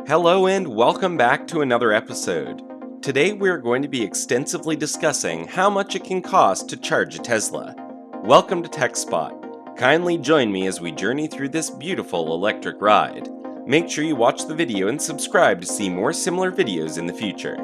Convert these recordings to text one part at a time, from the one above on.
Hello and welcome back to another episode. Today we're going to be extensively discussing how much it can cost to charge a Tesla. Welcome to TechSpot. Kindly join me as we journey through this beautiful electric ride. Make sure you watch the video and subscribe to see more similar videos in the future.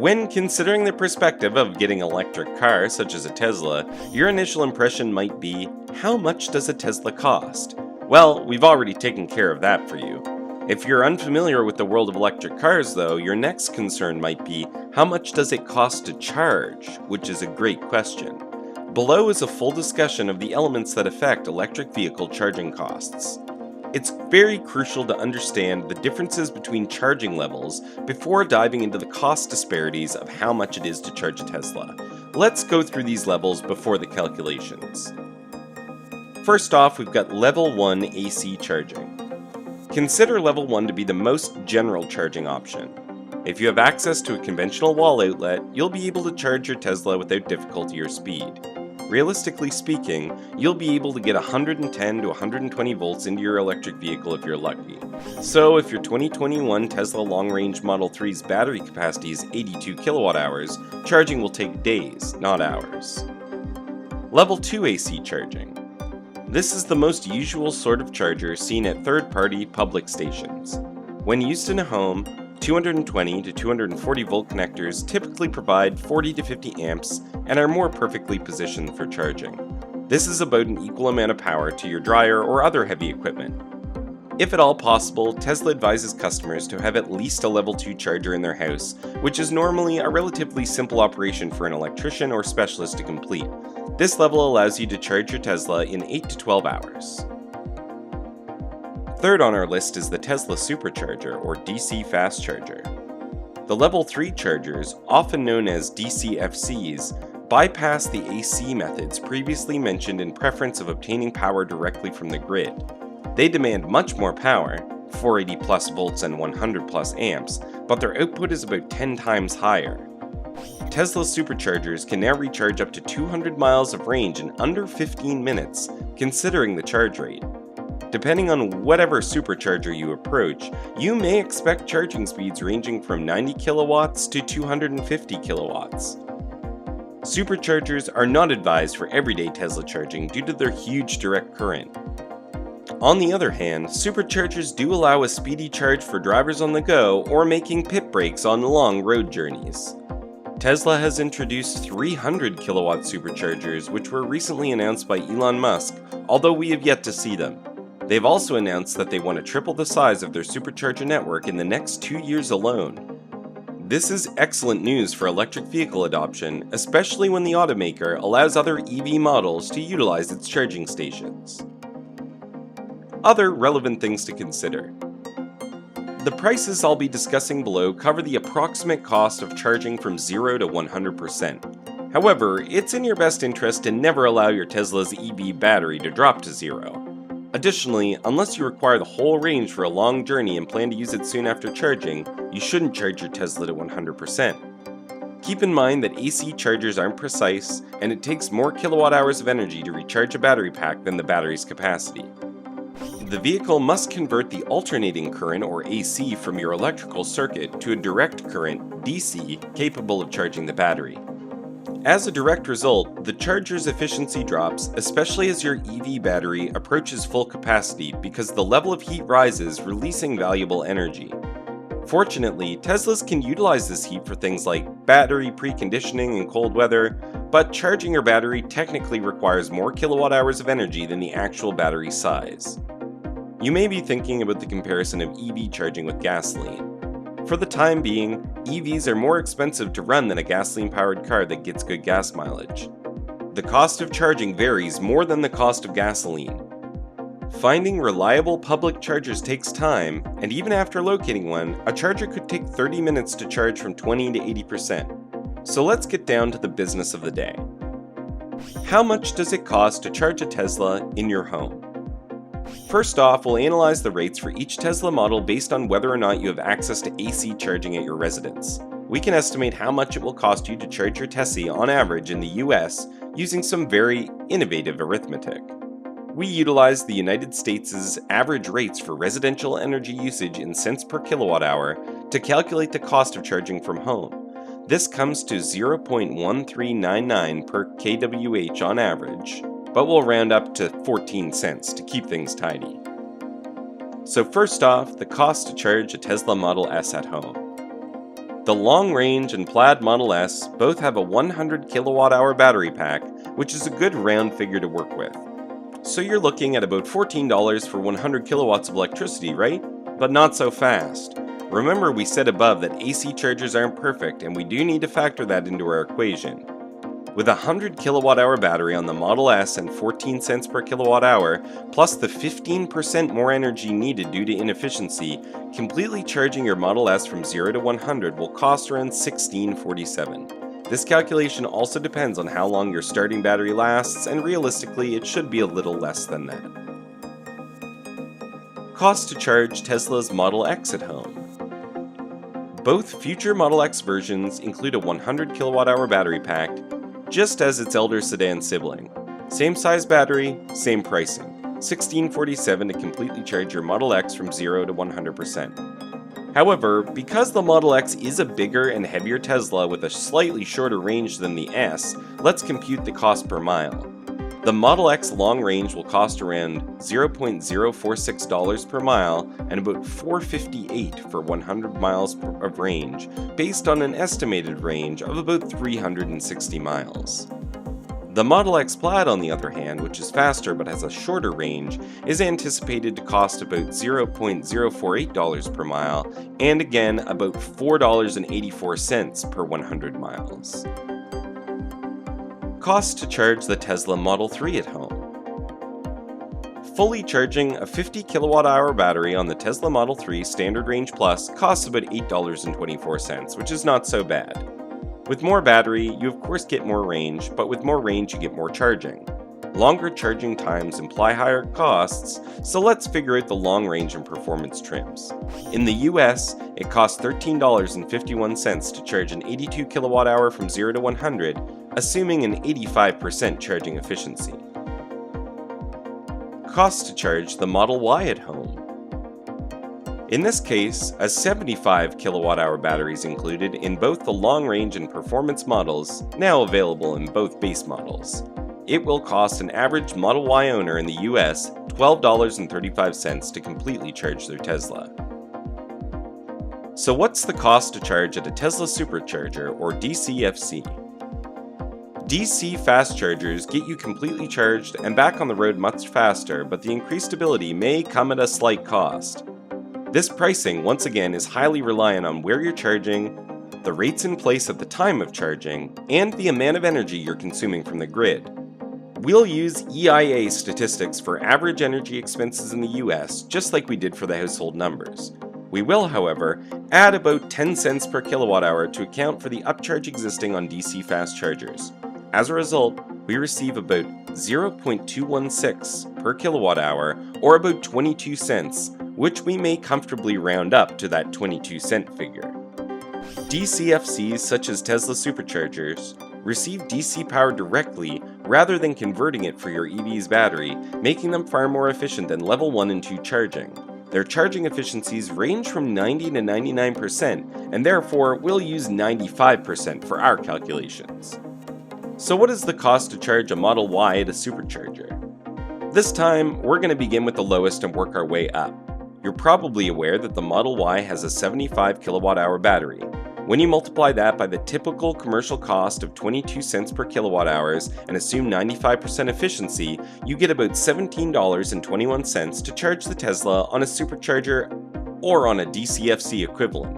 When considering the perspective of getting an electric car, such as a Tesla, your initial impression might be, how much does a Tesla cost? Well, we've already taken care of that for you. If you're unfamiliar with the world of electric cars though, your next concern might be, how much does it cost to charge? Which is a great question. Below is a full discussion of the elements that affect electric vehicle charging costs. It's very crucial to understand the differences between charging levels before diving into the cost disparities of how much it is to charge a Tesla. Let's go through these levels before the calculations. First off, we've got Level 1 AC charging. Consider Level 1 to be the most general charging option. If you have access to a conventional wall outlet, you'll be able to charge your Tesla without difficulty or speed. Realistically speaking, you'll be able to get 110 to 120 volts into your electric vehicle if you're lucky. So if your 2021 Tesla long-range Model 3's battery capacity is 82 kilowatt hours, charging will take days, not hours. Level 2 AC charging. This is the most usual sort of charger seen at third-party public stations. When used in a home, 220 to 240 volt connectors typically provide 40 to 50 amps and are more perfectly positioned for charging. This is about an equal amount of power to your dryer or other heavy equipment. If at all possible, Tesla advises customers to have at least a level 2 charger in their house, which is normally a relatively simple operation for an electrician or specialist to complete. This level allows you to charge your Tesla in 8 to 12 hours. Third on our list is the Tesla Supercharger, or DC Fast Charger. The Level 3 chargers, often known as DCFCs, bypass the AC methods previously mentioned in preference of obtaining power directly from the grid. They demand much more power, 480 plus volts and 100 plus amps, but their output is about 10 times higher. Tesla Superchargers can now recharge up to 200 miles of range in under 15 minutes, considering the charge rate. Depending on whatever supercharger you approach, you may expect charging speeds ranging from 90 kilowatts to 250 kilowatts. Superchargers are not advised for everyday Tesla charging due to their huge direct current. On the other hand, superchargers do allow a speedy charge for drivers on the go or making pit breaks on long road journeys. Tesla has introduced 300 kilowatt superchargers, which were recently announced by Elon Musk, although we have yet to see them. They've also announced that they want to triple the size of their supercharger network in the next 2 years alone. This is excellent news for electric vehicle adoption, especially when the automaker allows other EV models to utilize its charging stations. Other relevant things to consider. The prices I'll be discussing below cover the approximate cost of charging from 0 to 100%. However, it's in your best interest to never allow your Tesla's EV battery to drop to 0. Additionally, unless you require the whole range for a long journey and plan to use it soon after charging, you shouldn't charge your Tesla to 100%. Keep in mind that AC chargers aren't precise, and it takes more kilowatt hours of energy to recharge a battery pack than the battery's capacity. The vehicle must convert the alternating current, or AC, from your electrical circuit to a direct current, DC, capable of charging the battery. As a direct result, the charger's efficiency drops, especially as your EV battery approaches full capacity because the level of heat rises, releasing valuable energy. Fortunately, Teslas can utilize this heat for things like battery preconditioning in cold weather, but charging your battery technically requires more kilowatt hours of energy than the actual battery size. You may be thinking about the comparison of EV charging with gasoline. For the time being, EVs are more expensive to run than a gasoline-powered car that gets good gas mileage. The cost of charging varies more than the cost of gasoline. Finding reliable public chargers takes time, and even after locating one, a charger could take 30 minutes to charge from 20 to 80%. So let's get down to the business of the day. How much does it cost to charge a Tesla in your home? First off, we'll analyze the rates for each Tesla model based on whether or not you have access to AC charging at your residence. we can estimate how much it will cost you to charge your Tesla on average in the US using some very innovative arithmetic. We utilize the United States' average rates for residential energy usage in cents per kilowatt hour to calculate the cost of charging from home. This comes to 0.1399 per kWh on average, but we'll round up to 14 cents to keep things tidy. So first off, the cost to charge a Tesla Model S at home. The Long Range and Plaid Model S both have a 100 kilowatt hour battery pack, which is a good round figure to work with. So you're looking at about $14 for 100 kilowatts of electricity, right? But not so fast. Remember, we said above that AC chargers aren't perfect, and we do need to factor that into our equation. With a 100 kilowatt hour battery on the Model S and 14 cents per kilowatt hour, plus the 15% more energy needed due to inefficiency, completely charging your Model S from 0 to 100 will cost around $16.47. This calculation also depends on how long your starting battery lasts, and realistically, it should be a little less than that. Cost to charge Tesla's Model X at home. Both future Model X versions include a 100 kilowatt hour battery pack, just as its elder sedan sibling. Same size battery, same pricing. $16.47 to completely charge your Model X from 0 to 100%. However, because the Model X is a bigger and heavier Tesla with a slightly shorter range than the S, let's compute the cost per mile. The Model X long range will cost around $0.046 per mile and about $4.58 for 100 miles of range, based on an estimated range of about 360 miles. The Model X Plaid, on the other hand, which is faster but has a shorter range, is anticipated to cost about $0.048 per mile, and again about $4.84 per 100 miles. Cost to charge the Tesla Model 3 at home. Fully charging a 50 kilowatt hour battery on the Tesla Model 3 Standard Range Plus costs about $8.24, which is not so bad. With more battery, you of course get more range, but with more range you get more charging. Longer charging times imply higher costs, so let's figure out the long range and performance trims. In the US, it costs $13.51 to charge an 82 kilowatt hour from 0 to 100, assuming an 85% charging efficiency. Cost to charge the Model Y at home. In this case, a 75 kilowatt hour battery is included in both the long range and performance models, now available in both base models. It will cost an average Model Y owner in the US $12.35 to completely charge their Tesla. So what's the cost to charge at a Tesla Supercharger or DCFC? DC fast chargers get you completely charged and back on the road much faster, but the increased ability may come at a slight cost. This pricing, once again, is highly reliant on where you're charging, the rates in place at the time of charging, and the amount of energy you're consuming from the grid. We'll use EIA statistics for average energy expenses in the US, just like we did for the household numbers. We will, however, add about 10 cents per kilowatt hour to account for the upcharge existing on DC fast chargers. As a result, we receive about 0.216 per kilowatt hour, or about 22 cents, which we may comfortably round up to that 22-cent figure. DCFCs such as Tesla Superchargers receive DC power directly rather than converting it for your EV's battery, making them far more efficient than level 1 and 2 charging. Their charging efficiencies range from 90 to 99%, and therefore we'll use 95% for our calculations. So what is the cost to charge a Model Y at a supercharger? This time, we're going to begin with the lowest and work our way up. You're probably aware that the Model Y has a 75 kilowatt hour battery. When you multiply that by the typical commercial cost of 22 cents per kilowatt hours and assume 95% efficiency, you get about $17.21 to charge the Tesla on a supercharger or on a DCFC equivalent.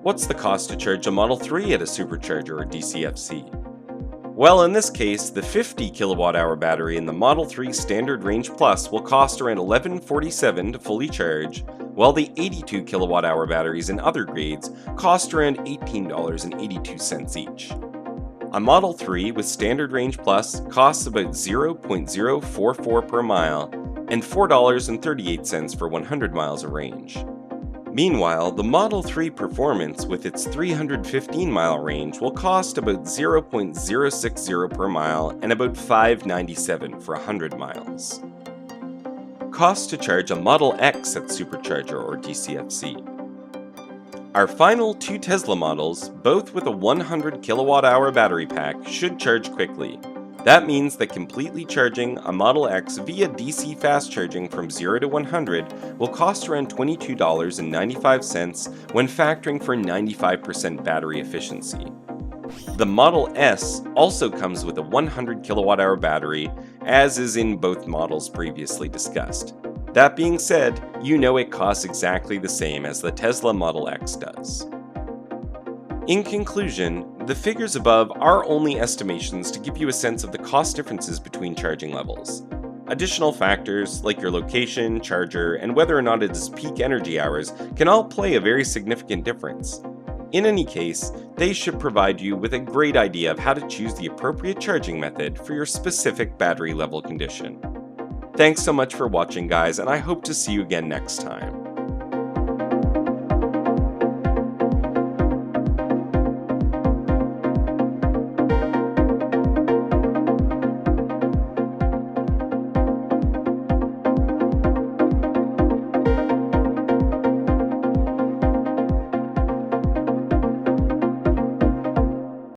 What's the cost to charge a Model 3 at a supercharger or DCFC? Well, in this case, the 50 kilowatt hour battery in the Model 3 Standard Range Plus will cost around $11.47 to fully charge, while the 82 kilowatt hour batteries in other grades cost around $18.82 each. A Model 3 with Standard Range Plus costs about $0.044 per mile and $4.38 for 100 miles of range. Meanwhile, the Model 3 Performance with its 315-mile range will cost about 0.060 per mile and about $5.97 for 100 miles. Cost to charge a Model X at Supercharger or DCFC. Our final two Tesla models, both with a 100 kWh battery pack, should charge quickly. That means that completely charging a Model X via DC fast charging from 0 to 100 will cost around $22.95 when factoring for 95% battery efficiency. The Model S also comes with a 100 kWh battery, as is in both models previously discussed. That being said, you know it costs exactly the same as the Tesla Model X does. In conclusion, the figures above are only estimations to give you a sense of the cost differences between charging levels. Additional factors, like your location, charger, and whether or not it is peak energy hours, can all play a very significant difference. In any case, they should provide you with a great idea of how to choose the appropriate charging method for your specific battery level condition. Thanks so much for watching, guys, and I hope to see you again next time.